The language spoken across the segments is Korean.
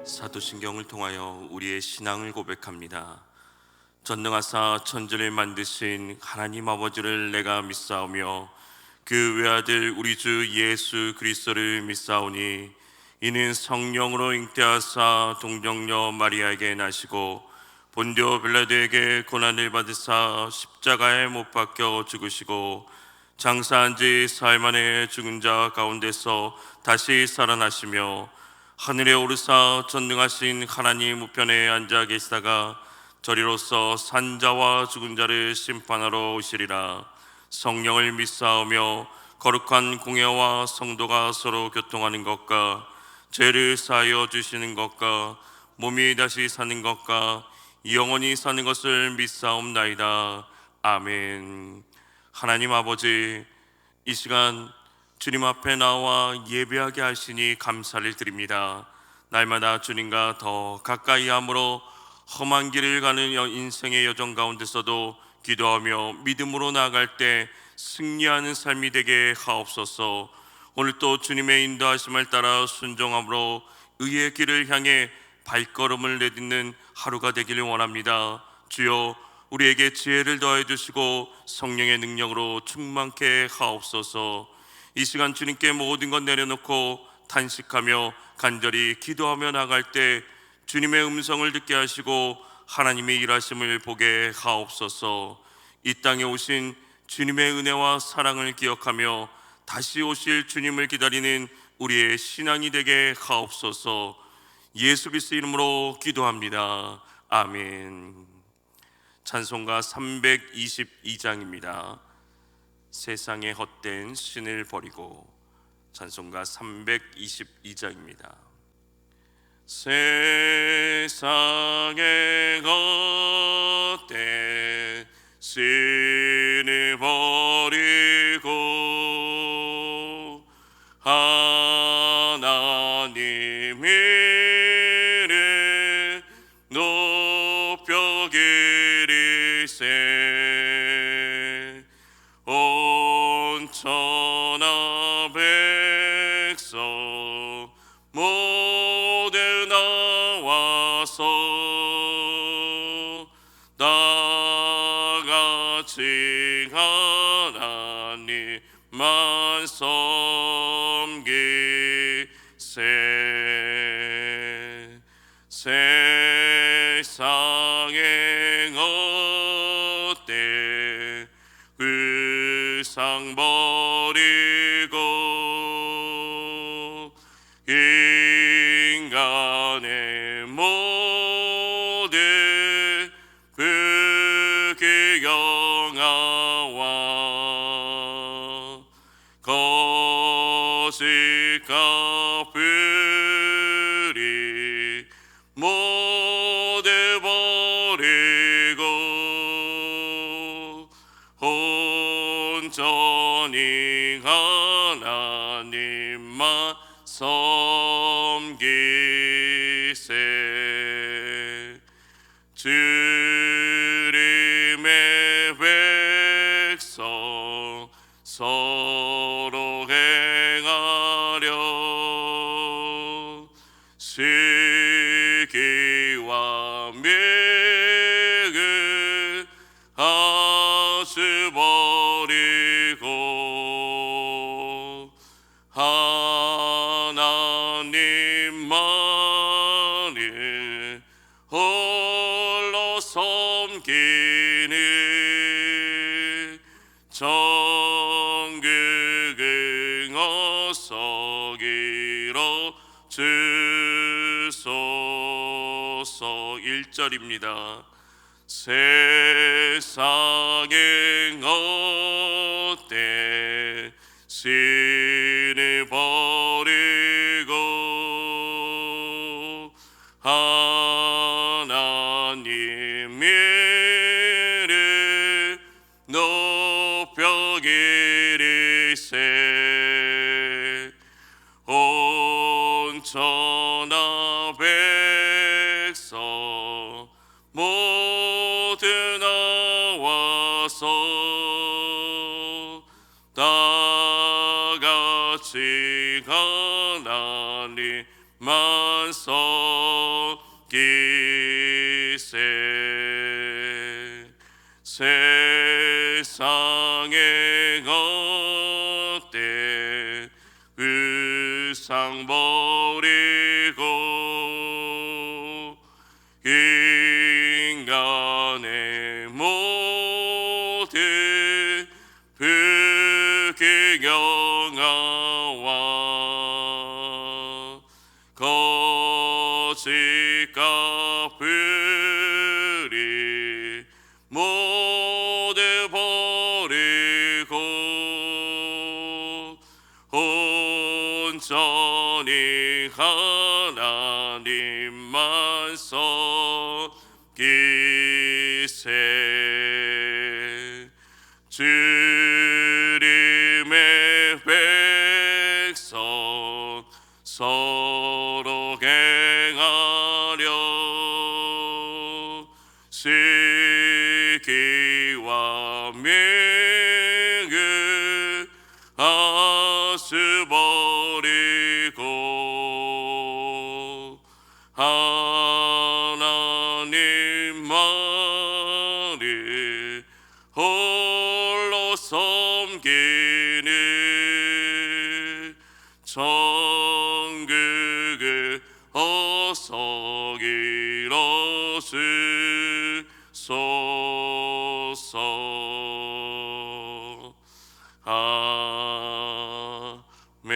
사도신경을 통하여 우리의 신앙을 고백합니다. 전능하사 천지를 만드신 하나님 아버지를 내가 믿사오며 그 외아들 우리 주 예수 그리스도를 믿사오니 이는 성령으로 잉태하사 동정녀 마리아에게 나시고 본디오 빌라도에게 고난을 받으사 십자가에 못 박혀 죽으시고 장사한 지 사흘 만에 죽은 자 가운데서 다시 살아나시며 하늘에 오르사 전능하신 하나님 우편에 앉아 계시다가 저리로서 산자와 죽은 자를 심판하러 오시리라. 성령을 믿사오며 거룩한 공예와 성도가 서로 교통하는 것과 죄를 사하여 주시는 것과 몸이 다시 사는 것과 영원히 사는 것을 믿사옵나이다. 아멘. 하나님 아버지, 이 시간 주님 앞에 나와 예배하게 하시니 감사를 드립니다. 날마다 주님과 더 가까이 함으로 험한 길을 가는 인생의 여정 가운데서도 기도하며 믿음으로 나아갈 때 승리하는 삶이 되게 하옵소서. 오늘 또 주님의 인도하심을 따라 순종함으로 의의 길을 향해 발걸음을 내딛는 하루가 되기를 원합니다. 주여, 우리에게 지혜를 더해 주시고 성령의 능력으로 충만케 하옵소서. 이 시간 주님께 모든 것 내려놓고 탄식하며 간절히 기도하며 나갈 때 주님의 음성을 듣게 하시고 하나님의 일하심을 보게 하옵소서. 이 땅에 오신 주님의 은혜와 사랑을 기억하며 다시 오실 주님을 기다리는 우리의 신앙이 되게 하옵소서. 예수 그리스도 이름으로 기도합니다. 아멘. 찬송가 322장입니다. 세상의 헛된 신을 버리고. 찬송가 322장입니다. 세상의 헛된 신을 버리고 하나님 이름 높여 기리세. 온 천하 백성 모두 나와서 다같이 하나님만 섬기세. 세상의 헛된 그 상 버리고 인간의 모든 그 영화와 거짓과 불의 모두 버리고 온전히 하나님만 섬기세. 주님의 백성 서로 행하려 시기와 미금 하수 버리고 하나님만을 홀로 섬기는 천국을 어서 이뤄주소서. 1절입니다. 세상의 헛된 신을 버리고 하나님 이름 높여 기리세. 온 천하 백성 모두 나와서 다같이 하나님만 섬기세. 헛된 의상 버리고 인간의 모든 부귀영화와 거짓과 불의 모두 버리고 온전히 하나님만 섬기세. 주님의 백성 서로 행하려 시기와 명예 아수 버리고 하나님만이 홀로 섬기는 천국을 어서 이루소서. 아멘.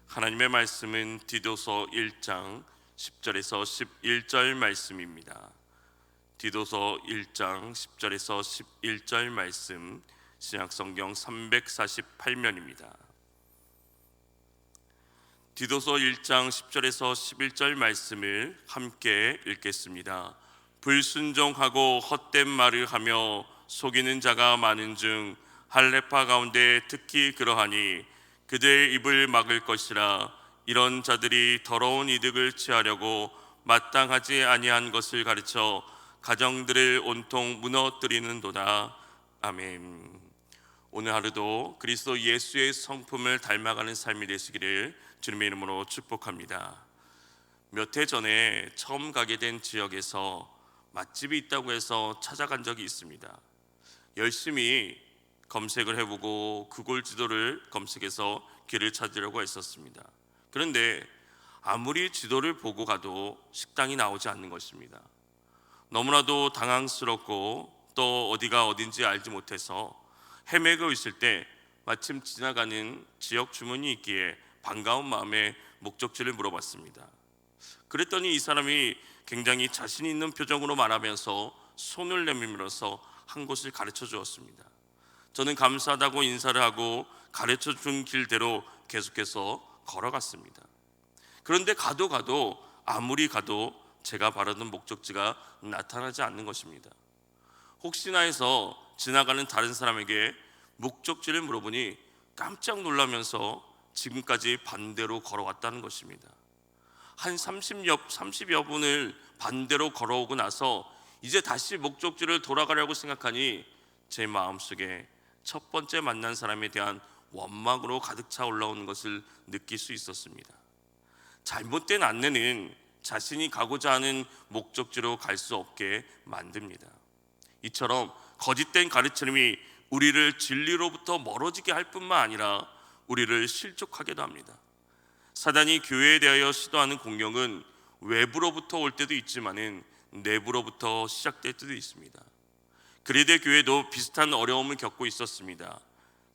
하나님의 말씀은 디도서 1장 10절에서 11절 말씀입니다. 디도서 1장 10절에서 11절 말씀, 신약성경 348면입니다. 디도서 1장 10절에서 11절 말씀을 함께 읽겠습니다. 불순종하고 헛된 말을 하며 속이는 자가 많은 중 할례파 가운데 특히 그러하니 그들의 입을 막을 것이라. 이런 자들이 더러운 이득을 취하려고 마땅하지 아니한 것을 가르쳐 가정들을 온통 무너뜨리는도다. 아멘. 오늘 하루도 그리스도 예수의 성품을 닮아가는 삶이 되시기를 주님의 이름으로 축복합니다. 몇 해 전에 처음 가게 된 지역에서 맛집이 있다고 해서 찾아간 적이 있습니다. 열심히 검색을 해보고 구글 지도를 검색해서 길을 찾으려고 했었습니다. 그런데 아무리 지도를 보고 가도 식당이 나오지 않는 것입니다. 너무나도 당황스럽고 또 어디가 어딘지 알지 못해서 헤매고 있을 때 마침 지나가는 지역 주문이 있기에 반가운 마음에 목적지를 물어봤습니다. 그랬더니 이 사람이 굉장히 자신 있는 표정으로 말하면서 손을 내밀면서 한 곳을 가르쳐 주었습니다. 저는 감사하다고 인사를 하고 가르쳐 준 길대로 계속해서 걸어갔습니다. 그런데 가도 아무리 가도 제가 바라던 목적지가 나타나지 않는 것입니다. 혹시나 해서 지나가는 다른 사람에게 목적지를 물어보니 깜짝 놀라면서 지금까지 반대로 걸어왔다는 것입니다. 한 30여 분을 반대로 걸어오고 나서 이제 다시 목적지를 돌아가려고 생각하니 제 마음속에 첫 번째 만난 사람에 대한 원망으로 가득 차 올라오는 것을 느낄 수 있었습니다. 잘못된 안내는 자신이 가고자 하는 목적지로 갈 수 없게 만듭니다. 이처럼 거짓된 가르침이 우리를 진리로부터 멀어지게 할 뿐만 아니라 우리를 실족하게도 합니다. 사단이 교회에 대하여 시도하는 공격은 외부로부터 올 때도 있지만은 내부로부터 시작될 때도 있습니다. 그리대 교회도 비슷한 어려움을 겪고 있었습니다.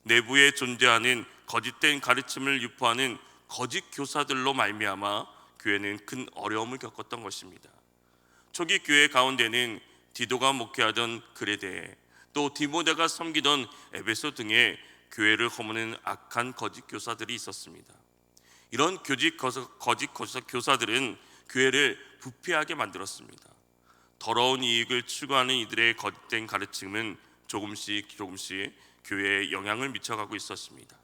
내부에 존재하는 거짓된 가르침을 유포하는 거짓 교사들로 말미암아 교회는 큰 어려움을 겪었던 것입니다. 초기 교회 가운데는 디도가 목회하던 그레데, 또 디모데가 섬기던 에베소 등의 교회를 허무는 악한 거짓 교사들이 있었습니다. 이런 거짓 교사들은 교회를 부패하게 만들었습니다. 더러운 이익을 추구하는 이들의 거짓된 가르침은 조금씩 교회에 영향을 미쳐가고 있었습니다.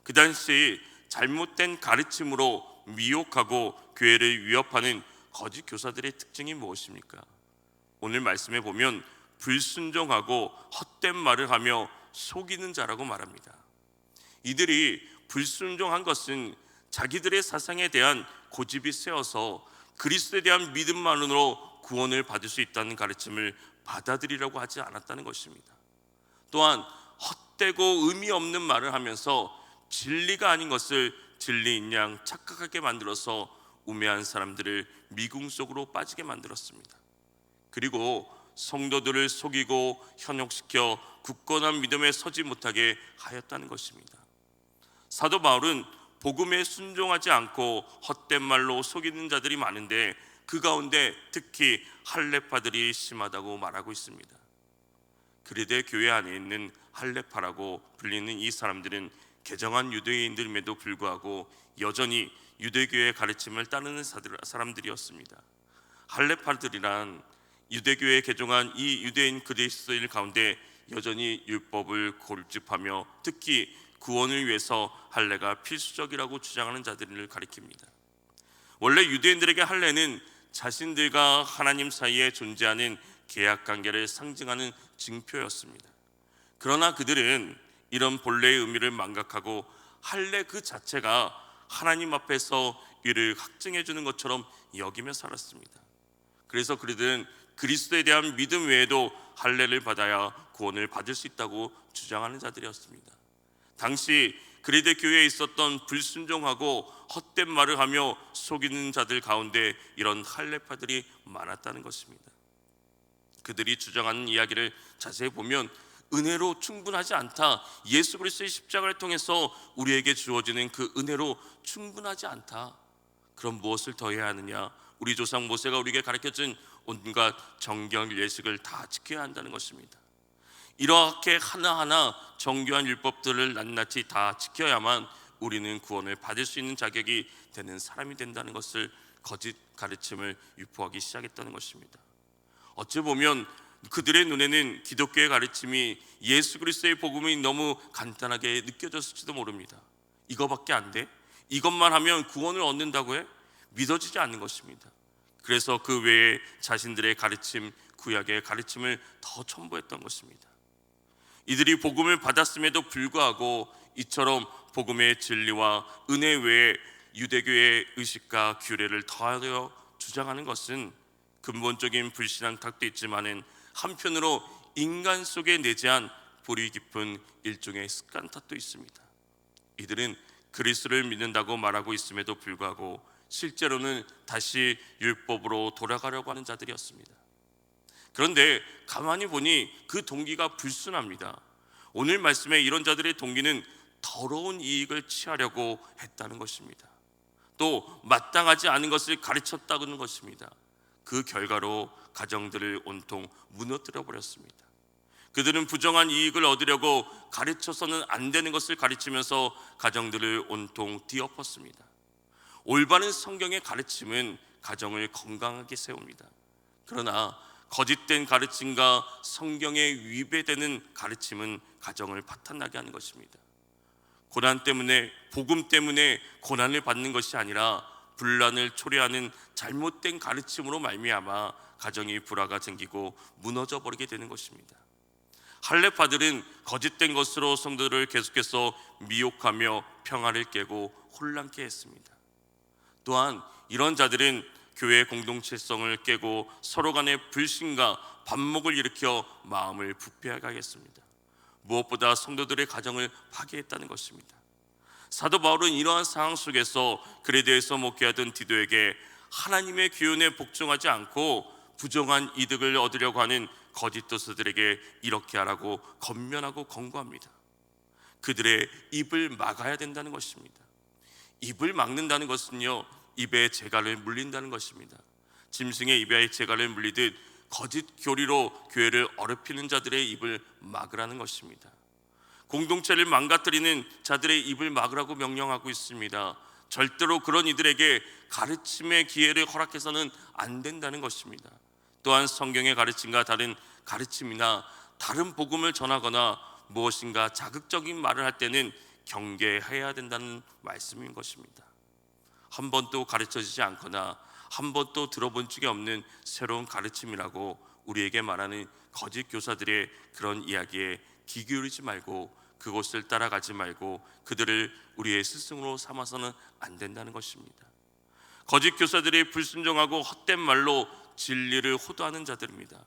그 당시 잘못된 가르침으로 미혹하고 교회를 위협하는 거짓 교사들의 특징이 무엇입니까? 오늘 말씀에 보면 불순종하고 헛된 말을 하며 속이는 자라고 말합니다. 이들이 불순종한 것은 자기들의 사상에 대한 고집이 세어서 그리스도에 대한 믿음만으로 구원을 받을 수 있다는 가르침을 받아들이려고 하지 않았다는 것입니다. 또한 헛되고 의미 없는 말을 하면서 진리가 아닌 것을 진리인 양 착각하게 만들어서 우매한 사람들을 미궁 속으로 빠지게 만들었습니다. 그리고 성도들을 속이고 현혹시켜 굳건한 믿음에 서지 못하게 하였다는 것입니다. 사도 바울은 복음에 순종하지 않고 헛된 말로 속이는 자들이 많은데 그 가운데 특히 할례파들이 심하다고 말하고 있습니다. 그리데 교회 안에 있는 할례파라고 불리는 이 사람들은 개정한 유대인들임에도 불구하고 여전히 유대교의 가르침을 따르는 사람들이었습니다. 할례파들이란 유대교에 개종한 이 유대인 그리스도인 가운데 여전히 율법을 고집하며 특히 구원을 위해서 할례가 필수적이라고 주장하는 자들을 가리킵니다. 원래 유대인들에게 할례는 자신들과 하나님 사이에 존재하는 계약 관계를 상징하는 증표였습니다. 그러나 그들은 이런 본래의 의미를 망각하고 할례 그 자체가 하나님 앞에서 이를 확증해 주는 것처럼 여기며 살았습니다. 그래서 그들은 그리스도에 대한 믿음 외에도 할례를 받아야 구원을 받을 수 있다고 주장하는 자들이었습니다. 당시 그리스 교회에 있었던 불순종하고 헛된 말을 하며 속이는 자들 가운데 이런 할례파들이 많았다는 것입니다. 그들이 주장하는 이야기를 자세히 보면 은혜로 충분하지 않다, 예수 그리스도의 십자가를 통해서 우리에게 주어지는 그 은혜로 충분하지 않다, 그럼 무엇을 더 해야 하느냐, 우리 조상 모세가 우리에게 가르쳐준 온갖 정결 예식을 다 지켜야 한다는 것입니다. 이렇게 하나하나 정교한 율법들을 낱낱이 다 지켜야만 우리는 구원을 받을 수 있는 자격이 되는 사람이 된다는 것을 거짓 가르침을 유포하기 시작했다는 것입니다. 어찌 보면 그들의 눈에는 기독교의 가르침이 예수 그리스도의 복음이 너무 간단하게 느껴졌을지도 모릅니다. 이거밖에 안 돼? 이것만 하면 구원을 얻는다고 해? 믿어지지 않는 것입니다. 그래서 그 외에 자신들의 가르침, 구약의 가르침을 더 첨부했던 것입니다. 이들이 복음을 받았음에도 불구하고 이처럼 복음의 진리와 은혜 외에 유대교의 의식과 규례를 더하여 주장하는 것은 근본적인 불신앙 탓도 있지만은 한편으로 인간 속에 내재한 뿌리 깊은 일종의 습관 탓도 있습니다. 이들은 그리스도를 믿는다고 말하고 있음에도 불구하고 실제로는 다시 율법으로 돌아가려고 하는 자들이었습니다. 그런데 가만히 보니 그 동기가 불순합니다. 오늘 말씀에 이런 자들의 동기는 더러운 이익을 취하려고 했다는 것입니다. 또 마땅하지 않은 것을 가르쳤다는 것입니다. 그 결과로 가정들을 온통 무너뜨려 버렸습니다. 그들은 부정한 이익을 얻으려고 가르쳐서는 안 되는 것을 가르치면서 가정들을 온통 뒤엎었습니다. 올바른 성경의 가르침은 가정을 건강하게 세웁니다. 그러나 거짓된 가르침과 성경에 위배되는 가르침은 가정을 파탄나게 하는 것입니다. 고난 때문에, 복음 때문에 고난을 받는 것이 아니라 분란을 초래하는 잘못된 가르침으로 말미암아 가정이 불화가 생기고 무너져 버리게 되는 것입니다. 할례파들은 거짓된 것으로 성도들을 계속해서 미혹하며 평화를 깨고 혼란케 했습니다. 또한 이런 자들은 교회 공동체성을 깨고 서로 간의 불신과 반목을 일으켜 마음을 부패하게 하겠습니다. 무엇보다 성도들의 가정을 파괴했다는 것입니다. 사도 바울은 이러한 상황 속에서 그레데에서 목회하던 디도에게 하나님의 교훈에 복종하지 않고 부정한 이득을 얻으려고 하는 거짓 교사들에게 이렇게 하라고 권면하고 권고합니다. 그들의 입을 막아야 된다는 것입니다. 입을 막는다는 것은요, 입에 재갈을 물린다는 것입니다. 짐승의 입에 재갈을 물리듯 거짓 교리로 교회를 어렵히는 자들의 입을 막으라는 것입니다. 공동체를 망가뜨리는 자들의 입을 막으라고 명령하고 있습니다. 절대로 그런 이들에게 가르침의 기회를 허락해서는 안 된다는 것입니다. 또한 성경의 가르침과 다른 가르침이나 다른 복음을 전하거나 무엇인가 자극적인 말을 할 때는 경계해야 된다는 말씀인 것입니다. 한 번도 가르쳐지지 않거나 한 번도 들어본 적이 없는 새로운 가르침이라고 우리에게 말하는 거짓 교사들의 그런 이야기에 귀 기울이지 말고 그곳을 따라가지 말고 그들을 우리의 스승으로 삼아서는 안 된다는 것입니다. 거짓 교사들이 불순종하고 헛된 말로 진리를 호도하는 자들입니다.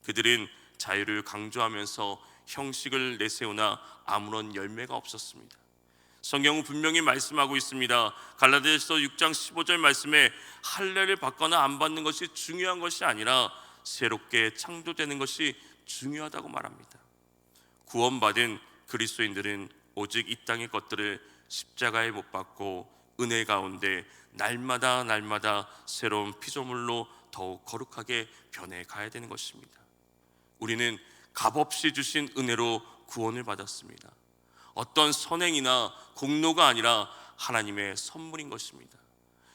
그들은 자유를 강조하면서 형식을 내세우나 아무런 열매가 없었습니다. 성경은 분명히 말씀하고 있습니다. 갈라디아서 6장 15절 말씀에 할례를 받거나 안 받는 것이 중요한 것이 아니라 새롭게 창조되는 것이 중요하다고 말합니다. 구원받은 그리스도인들은 오직 이 땅의 것들을 십자가에 못 박고 은혜 가운데 날마다 새로운 피조물로 더욱 거룩하게 변해가야 되는 것입니다. 우리는 값없이 주신 은혜로 구원을 받았습니다. 어떤 선행이나 공로가 아니라 하나님의 선물인 것입니다.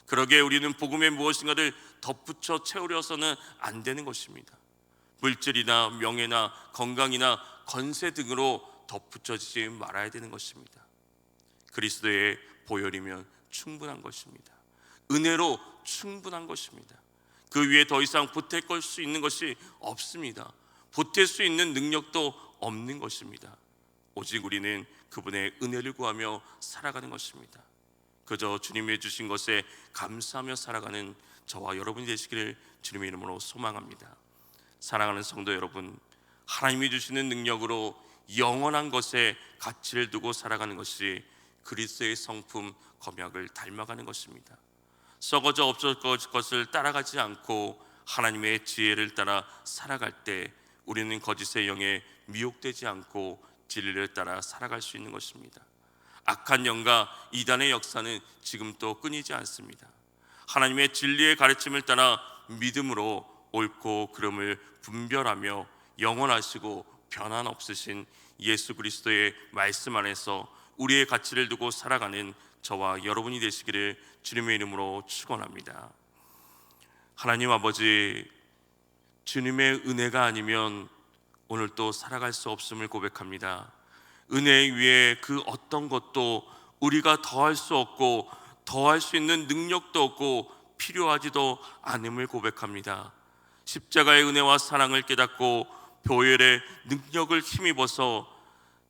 그러기에 우리는 복음의 무엇인가를 덧붙여 채우려서는 안 되는 것입니다. 물질이나 명예나 건강이나 권세 등으로 덧붙여지지 말아야 되는 것입니다. 그리스도의 보혈이면 충분한 것입니다. 은혜로 충분한 것입니다. 그 위에 더 이상 보탤 수 있는 것이 없습니다. 보탤 수 있는 능력도 없는 것입니다. 오직 우리는 그분의 은혜를 구하며 살아가는 것입니다. 그저 주님이 주신 것에 감사하며 살아가는 저와 여러분이 되시기를 주님의 이름으로 소망합니다. 사랑하는 성도 여러분, 하나님이 주시는 능력으로 영원한 것에 가치를 두고 살아가는 것이 그리스도의 성품 검약을 닮아가는 것입니다. 썩어져 없을 것을 따라가지 않고 하나님의 지혜를 따라 살아갈 때 우리는 거짓의 영에 미혹되지 않고 진리를 따라 살아갈 수 있는 것입니다. 악한 영과 이단의 역사는 지금도 끊이지 않습니다. 하나님의 진리의 가르침을 따라 믿음으로 옳고 그름을 분별하며 영원하시고 변한 없으신 예수 그리스도의 말씀 안에서 우리의 가치를 두고 살아가는 저와 여러분이 되시기를 주님의 이름으로 축원합니다. 하나님 아버지, 주님의 은혜가 아니면 오늘 또 살아갈 수 없음을 고백합니다. 은혜 위에 그 어떤 것도 우리가 더할 수 없고 더할 수 있는 능력도 없고 필요하지도 않음을 고백합니다. 십자가의 은혜와 사랑을 깨닫고 보혈의 능력을 힘입어서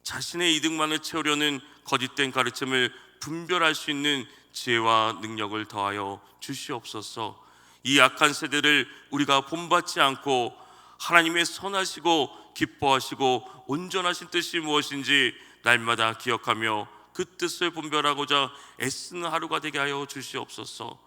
자신의 이득만을 채우려는 거짓된 가르침을 분별할 수 있는 지혜와 능력을 더하여 주시옵소서. 이 악한 세대를 우리가 본받지 않고 하나님의 선하시고 기뻐하시고 온전하신 뜻이 무엇인지 날마다 기억하며 그 뜻을 분별하고자 애쓰는 하루가 되게 하여 주시옵소서.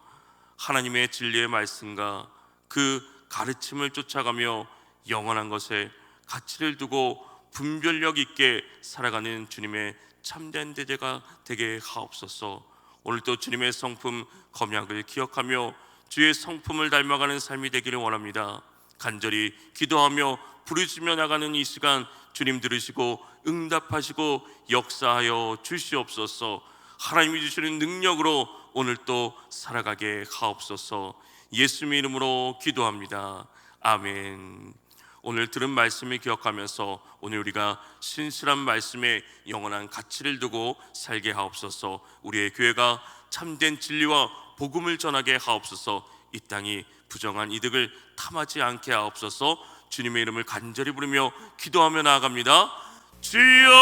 하나님의 진리의 말씀과 그 가르침을 쫓아가며 영원한 것에 가치를 두고 분별력 있게 살아가는 주님의 참된 대제가 되게 하옵소서. 오늘도 주님의 성품 검약을 기억하며 주의 성품을 닮아가는 삶이 되기를 원합니다. 간절히 기도하며 부르짖으며 나가는 이 시간 주님 들으시고 응답하시고 역사하여 주시옵소서. 하나님이 주시는 능력으로 오늘 또 살아가게 하옵소서. 예수님의 이름으로 기도합니다. 아멘. 오늘 들은 말씀을 기억하면서 오늘 우리가 신실한 말씀에 영원한 가치를 두고 살게 하옵소서. 우리의 교회가 참된 진리와 복음을 전하게 하옵소서. 이 땅이 부정한 이득을 탐하지 않게 하옵소서. 주님의 이름을 간절히 부르며 기도하며 나아갑니다. 주여!